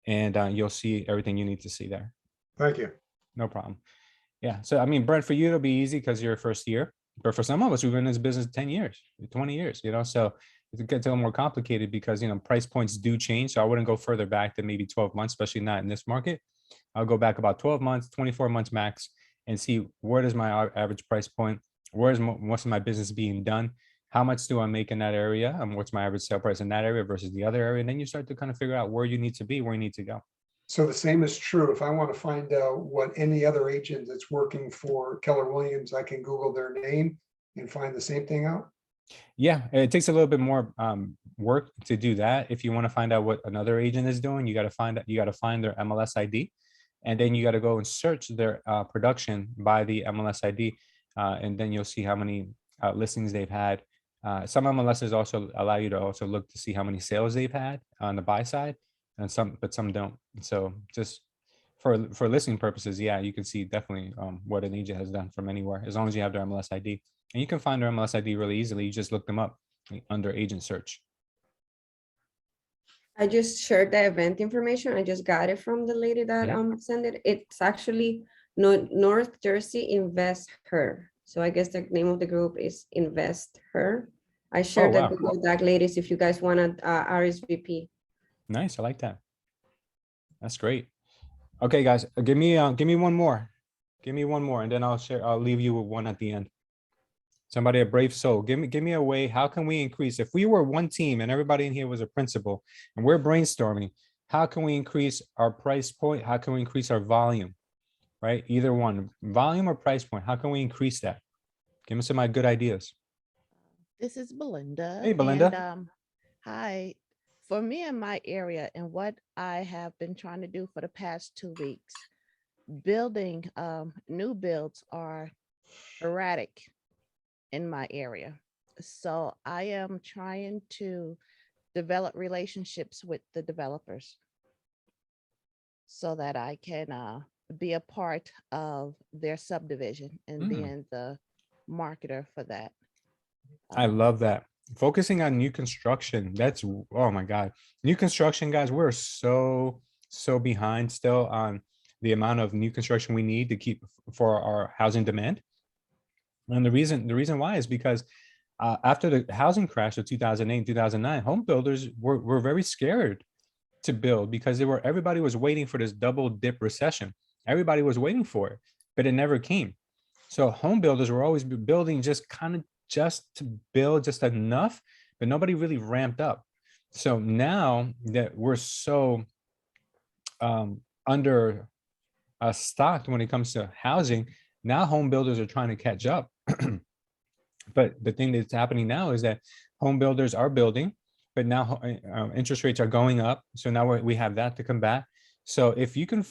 and you'll see everything you need to see there. Thank you. No problem. Yeah. So, I mean, Brent, for you, it'll be easy because you're first year, but for some of us, we've been in this business 10 years, 20 years, you know, so it gets a little more complicated because, you know, price points do change. So I wouldn't go further back than maybe 12 months, especially not in this market. I'll go back about 12 months, 24 months max, and see where does my average price point, where's most of my business being done? How much do I make in that area? And what's my average sale price in that area versus the other area? And then you start to kind of figure out where you need to be, where you need to go. So the same is true. If I want to find out what any other agent that's working for Keller Williams, I can Google their name and find the same thing out. Yeah, it takes a little bit more work to do that. If you want to find out what another agent is doing, you got to find their MLS ID. and then you got to go and search their production by the MLS ID, and then you'll see how many listings they've had. Some MLSs also allow you to also look to see how many sales they've had on the buy side, and some don't. So just for listing purposes, yeah, you can see definitely what an agent has done from anywhere, as long as you have their MLS ID. And you can find their MLS ID really easily. You just look them up under agent search. I just shared the event information. I just got it from the lady that sent it. It's actually North Jersey Invest Her. So I guess the name of the group is Invest Her. I shared that with the Doc ladies if you guys want to RSVP. Nice, I like that. That's great. Okay, guys, give me one more. Give me one more, and then I'll leave you with one at the end. Somebody, a brave soul. Give me a way. How can we increase? If we were one team and everybody in here was a principal and we're brainstorming, how can we increase our price point? How can we increase our volume? Right? Either one, volume or price point. How can we increase that? Give me some good ideas. This is Belinda. Hey, Belinda. And, hi. For me in my area and what I have been trying to do for the past 2 weeks, building new builds are erratic in my area. So I am trying to develop relationships with the developers so that I can be a part of their subdivision and being the marketer for that. I love that. Focusing on new construction. That's, oh my God. New construction, guys, we're so behind still on the amount of new construction we need to keep for our housing demand. And the reason why is because after the housing crash of 2008, 2009, home builders were very scared to build because everybody was waiting for this double dip recession. Everybody was waiting for it, but it never came. So home builders were always building just to build just enough, but nobody really ramped up. So now that we're so under stocked when it comes to housing, now home builders are trying to catch up. But the thing that's happening now is that home builders are building, but now interest rates are going up. So now we have that to combat. So if you can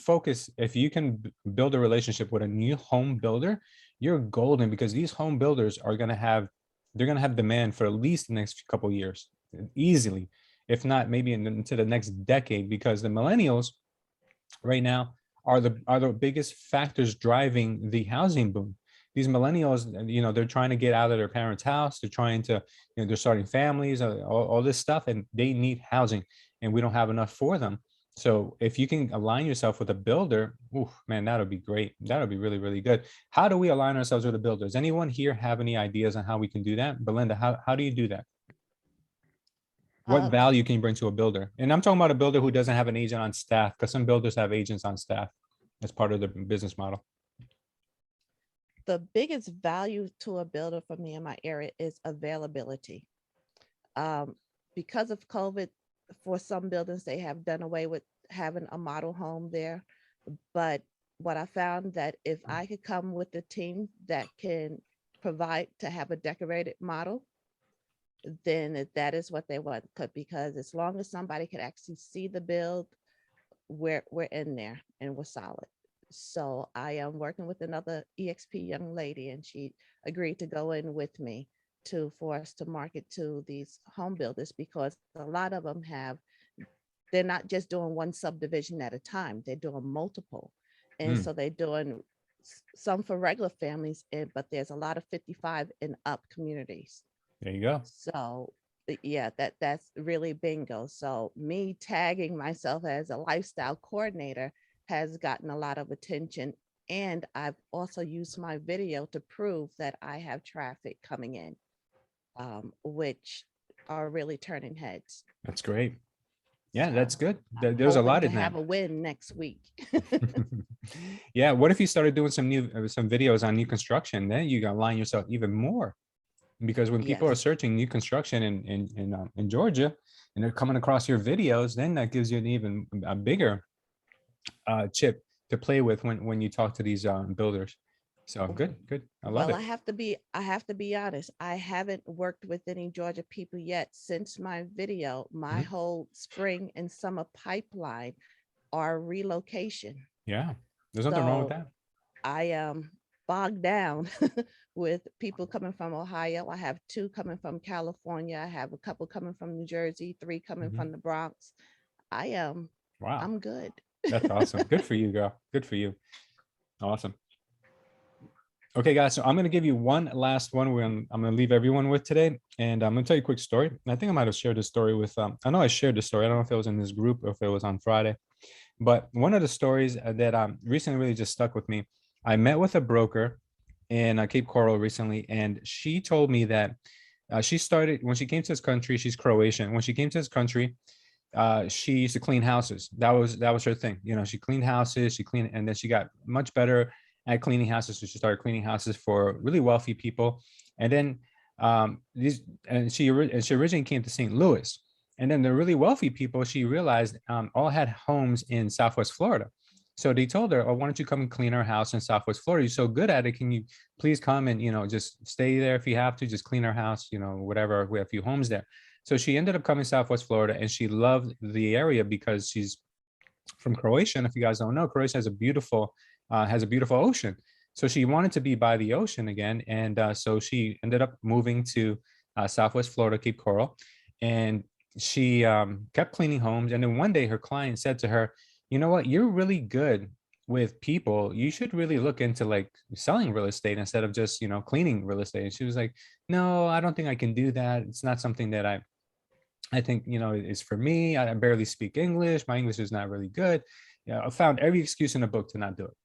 build a relationship with a new home builder, you're golden, because these home builders are going to have demand for at least the next couple of years, easily, if not maybe into the next decade, because the millennials right now are the biggest factors driving the housing boom. These millennials, they're trying to get out of their parents' house. They're trying to, they're starting families, all this stuff, and they need housing, and we don't have enough for them. So if you can align yourself with a builder, man, that'll be great. That'll be really, really good. How do we align ourselves with a builder? Does anyone here have any ideas on how we can do that? Belinda, how do you do that? What value can you bring to a builder? And I'm talking about a builder who doesn't have an agent on staff, because some builders have agents on staff as part of their business model. The biggest value to a builder for me in my area is availability. Because of COVID, for some buildings, they have done away with having a model home there. But what I found that if I could come with a team that can provide to have a decorated model, then that is what they want. Because as long as somebody could actually see the build, we're in there and we're solid. So I am working with another EXP young lady, and she agreed to go in with me for us to market to these home builders, because a lot of them they're not just doing one subdivision at a time, they're doing multiple. And so they're doing some for regular families, but there's a lot of 55 and up communities. There you go. So yeah, that's really bingo. So me tagging myself as a lifestyle coordinator has gotten a lot of attention. And I've also used my video to prove that I have traffic coming in, which are really turning heads. That's great. Yeah, So that's good. There's a lot in that. Have a win next week. Yeah. What if you started doing some videos on new construction? Then you got to line yourself even more, because when people are searching new construction in Georgia and they're coming across your videos, then that gives you an even a bigger chip to play with when you talk to these builders. So good. I love it. I have to be honest. I haven't worked with any Georgia people yet since my video. My whole spring and summer pipeline are relocation. Yeah, there's nothing wrong with So that. I am bogged down with people coming from Ohio. I have 2 coming from California. I have a couple coming from New Jersey, 3 coming Mhm. from the Bronx. I am, Wow, I'm good. that's awesome. Good for you, girl. Good for you. Awesome. Okay, guys, so I'm going to give you one last one I'm going to leave everyone with today. And I'm going to tell you a quick story. And I think I might have shared this story with, I know I shared this story. I don't know if it was in this group or if it was on Friday. But one of the stories that recently really just stuck with me, I met with a broker in Cape Coral recently, and she told me that she started, when she came to this country, she's Croatian. When she came to this country, she used to clean houses. That was her thing. You know, she cleaned houses, she cleaned, and then she got much better at cleaning houses. So she started cleaning houses for really wealthy people. And then these, and she originally came to St. Louis. And then the really wealthy people, she realized all had homes in Southwest Florida. So they told her, "Oh, why don't you come and clean our house in Southwest Florida? You're so good at it. Can you please come and, you know, just stay there if you have to, just clean our house, you know, whatever. We have a few homes there." So she ended up coming to Southwest Florida, and she loved the area because she's from Croatia. And if you guys don't know, Croatia has a beautiful ocean. So she wanted to be by the ocean again, and so she ended up moving to Southwest Florida, Cape Coral, and she kept cleaning homes. And then one day, her client said to her, "You know what? You're really good with people. You should really look into like selling real estate instead of just, you know, cleaning real estate." And she was like, "No, I don't think I can do that. It's not something that I think, you know, it's for me. I barely speak English. My English is not really good." Yeah, I found every excuse in the book to not do it.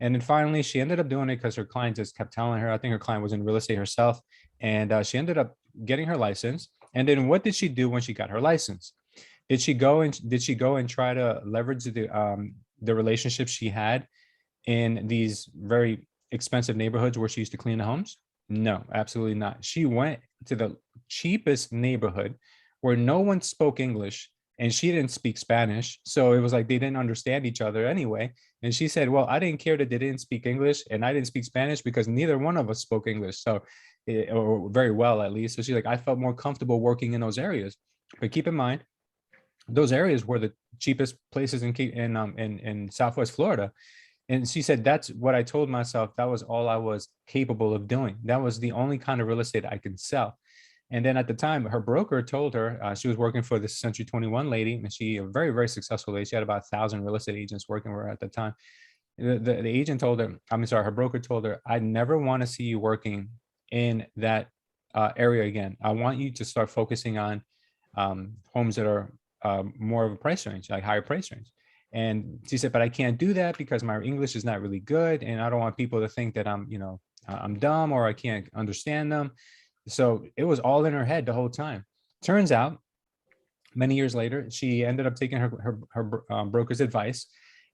And then finally, she ended up doing it because her client just kept telling her. I think her client was in real estate herself, and she ended up getting her license. And then what did she do when she got her license? Did she go and try to leverage the relationships she had in these very expensive neighborhoods where she used to clean the homes? No, absolutely not. She went to the cheapest neighborhood where no one spoke English and she didn't speak Spanish. So it was like they didn't understand each other anyway. And she said, "Well, I didn't care that they didn't speak English and I didn't speak Spanish because neither one of us spoke English. So, or very well, at least." So she's like, "I felt more comfortable working in those areas." But keep in mind, those areas were the cheapest places in Southwest Florida. And she said, "That's what I told myself. That was all I was capable of doing. That was the only kind of real estate I could sell." And then at the time, her broker told her, she was working for this Century 21 lady, and she a very, very successful lady. She had about 1,000 real estate agents working with her at the time. The agent told her, I'm sorry, her broker told her, "I never want to see you working in that area again. I want you to start focusing on homes that are more of a price range, like higher price range." And she said, "But I can't do that because my English is not really good. And I don't want people to think that I'm, you know, I'm dumb or I can't understand them." So it was all in her head the whole time. Turns out, many years later, she ended up taking her broker's advice,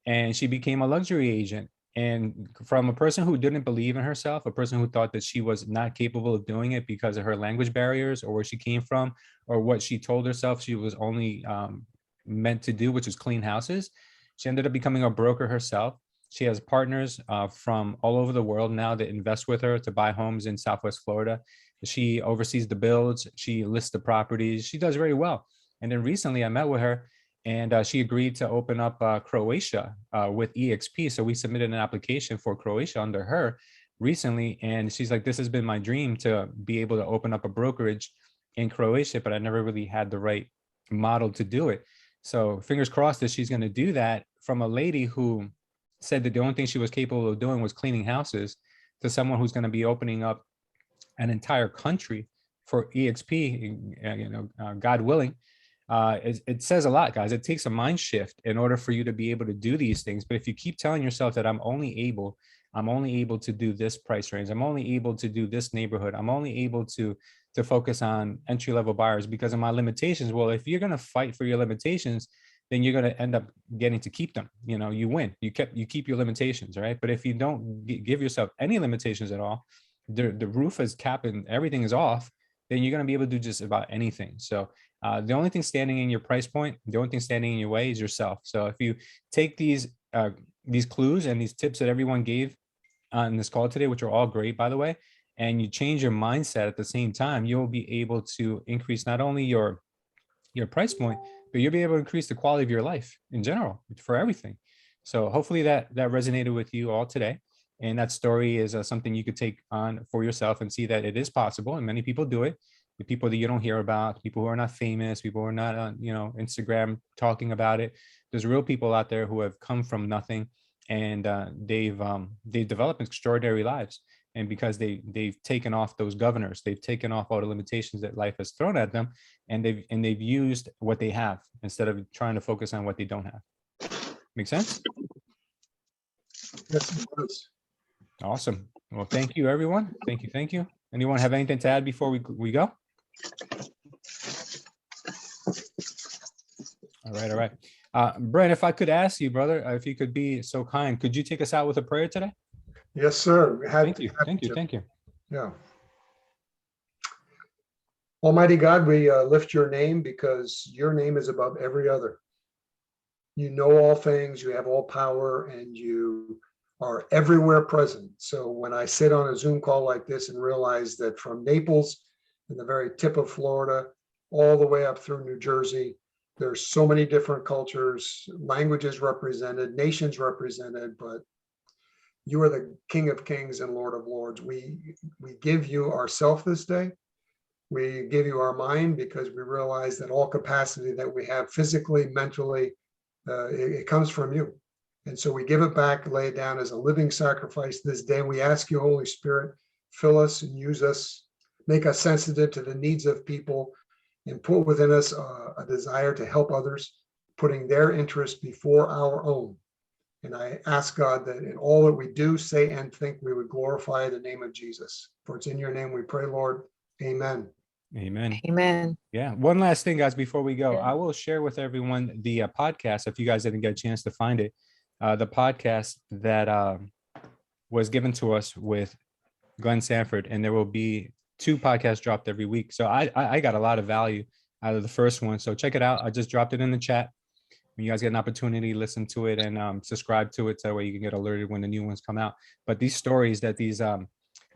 and she became a luxury agent. And from a person who didn't believe in herself, a person who thought that she was not capable of doing it because of her language barriers or where she came from or what she told herself she was only meant to do, which was clean houses, she ended up becoming a broker herself. She has partners from all over the world now that invest with her to buy homes in Southwest Florida. She oversees the builds, she lists the properties, she does very well. And then recently I met with her, and she agreed to open up Croatia with EXP. So we submitted an application for Croatia under her recently. And she's like, "This has been my dream to be able to open up a brokerage in Croatia, but I never really had the right model to do it." So fingers crossed that she's going to do that, from a lady who said that the only thing she was capable of doing was cleaning houses, to someone who's going to be opening up an entire country for EXP, God willing. It says a lot, guys. It takes a mind shift in order for you to be able to do these things. But if you keep telling yourself that I'm only able to do this price range, I'm only able to do this neighborhood, I'm only able to focus on entry level buyers because of my limitations. Well, if you're going to fight for your limitations, then you're going to end up getting to keep them. You know, you win. You keep your limitations, right? But if you don't give yourself any limitations at all, the roof is capped and everything is off, then you're going to be able to do just about anything. So the only thing standing in your price point, the only thing standing in your way is yourself. So if you take these clues and these tips that everyone gave on this call today, which are all great, by the way, and you change your mindset at the same time, you'll be able to increase not only your price point, but you'll be able to increase the quality of your life in general for everything. So hopefully that resonated with you all today. And that story is something you could take on for yourself and see that it is possible. And many people do it. The people that you don't hear about, people who are not famous, people who are not on, Instagram talking about it. There's real people out there who have come from nothing, and they've developed extraordinary lives. And because they've taken off those governors, they've taken off all the limitations that life has thrown at them, and they've used what they have instead of trying to focus on what they don't have. Make sense? Yes, it does. Awesome. Well, thank you, everyone. Thank you. Thank you. Anyone have anything to add before we go? All right. All right. Brent, if I could ask you, brother, if you could be so kind, could you take us out with a prayer today? Yes, sir. Thank you. Thank you. Thank you. Yeah. Almighty God, we lift your name because your name is above every other. You know all things, you have all power, and you are everywhere present. So when I sit on a Zoom call like this and realize that from Naples in the very tip of Florida, all the way up through New Jersey, there's so many different cultures, languages represented, nations represented, but you are the King of Kings and Lord of Lords. We give you ourself this day. We give you our mind because we realize that all capacity that we have physically, mentally, it comes from you. And so we give it back, lay it down as a living sacrifice this day. We ask you, Holy Spirit, fill us and use us, make us sensitive to the needs of people, and put within us a desire to help others, putting their interests before our own. And I ask God that in all that we do, say, and think, we would glorify the name of Jesus. For it's in your name we pray, Lord. Amen. Amen. Amen. Yeah. One last thing, guys, before we go, I will share with everyone the podcast. If you guys didn't get a chance to find it, the podcast that was given to us with Glenn Sanford, and there will be 2 podcasts dropped every week. So I got a lot of value out of the first one. So check it out. I just dropped it in the chat. When you guys get an opportunity, listen to it and subscribe to it. So that way you can get alerted when the new ones come out. But these stories that these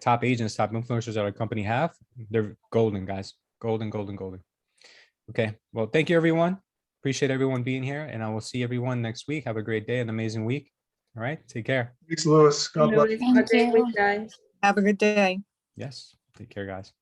top agents, top influencers at our company have, they're golden, guys. Golden, golden, golden. Okay. Well, thank you, everyone. Appreciate everyone being here. And I will see everyone next week. Have a great day, an amazing week. All right. Take care. Thanks, Louis. God bless. Have a great week, guys. Have a good day. Yes. Take care, guys.